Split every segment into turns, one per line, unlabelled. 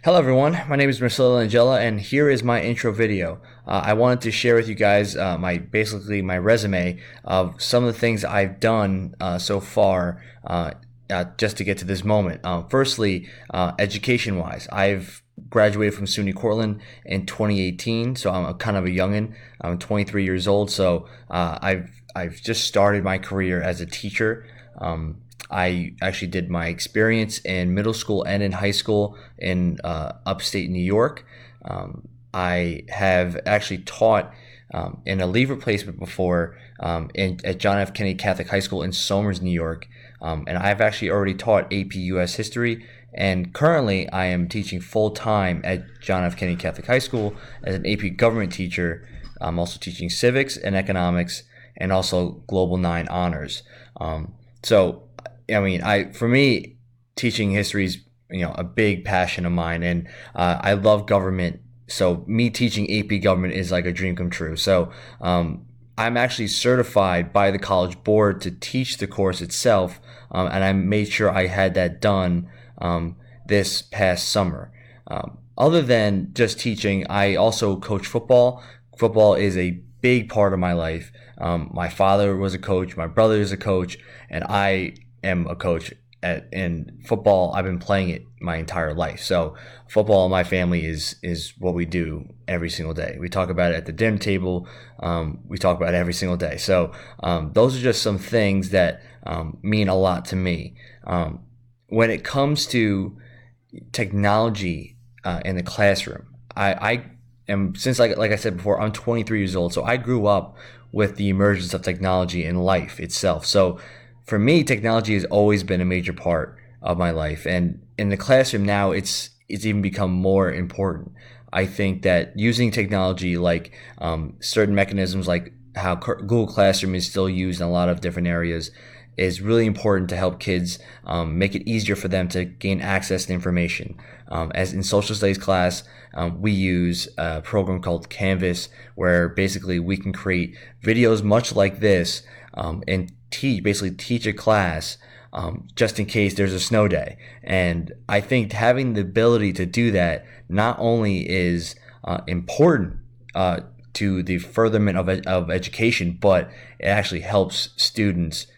Hello everyone, my name is Marcelo Angela and here is my intro video. I wanted to share with you guys my resume of some of the things I've done so far just to get to this moment. Firstly, education wise, I've graduated from SUNY Cortland in 2018, so I'm kind of a youngin'. I'm 23 years old, so I've just started my career as a teacher. I actually did my experience in middle school and in high school in upstate New York. I have actually taught in a leave replacement before at John F. Kennedy Catholic High School in Somers, New York. And I've actually already taught AP US History. And currently, I am teaching full time at John F. Kennedy Catholic High School as an AP Government teacher. I'm also teaching civics and economics and also Global 9 honors. For me, teaching history is a big passion of mine, and I love government. So me teaching AP Government is like a dream come true. So I'm actually certified by the College Board to teach the course itself, and I made sure I had that done this past summer. Other than just teaching, I also coach football. Football is a big part of my life. My father was a coach, my brother is a coach, and I am a coach in football. I've been playing it my entire life. So football in my family is what we do every single day. We talk about it at the dinner table. We talk about it every single day. So those are just some things that mean a lot to me. When it comes to technology in the classroom, I am, since like I said before, I'm 23 years old. So I grew up with the emergence of technology in life itself. So for me, technology has always been a major part of my life, and in the classroom now, it's even become more important. I think that using technology, like certain mechanisms, like how Google Classroom is still used in a lot of different areas, is really important to help kids make it easier for them to gain access to information. As in social studies class, we use a program called Canvas, where basically we can create videos much like this and teach a class just in case there's a snow day. And I think having the ability to do that not only is important to the furtherment of education, but it actually helps students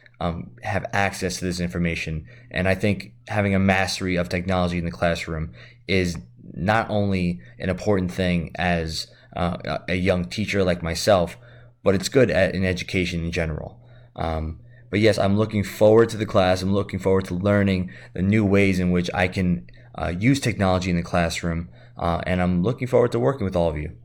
have access to this information. And I think having a mastery of technology in the classroom is not only an important thing as a young teacher like myself, but it's good in education in general. But yes, I'm looking forward to the class. I'm looking forward to learning the new ways in which I can use technology in the classroom. And I'm looking forward to working with all of you.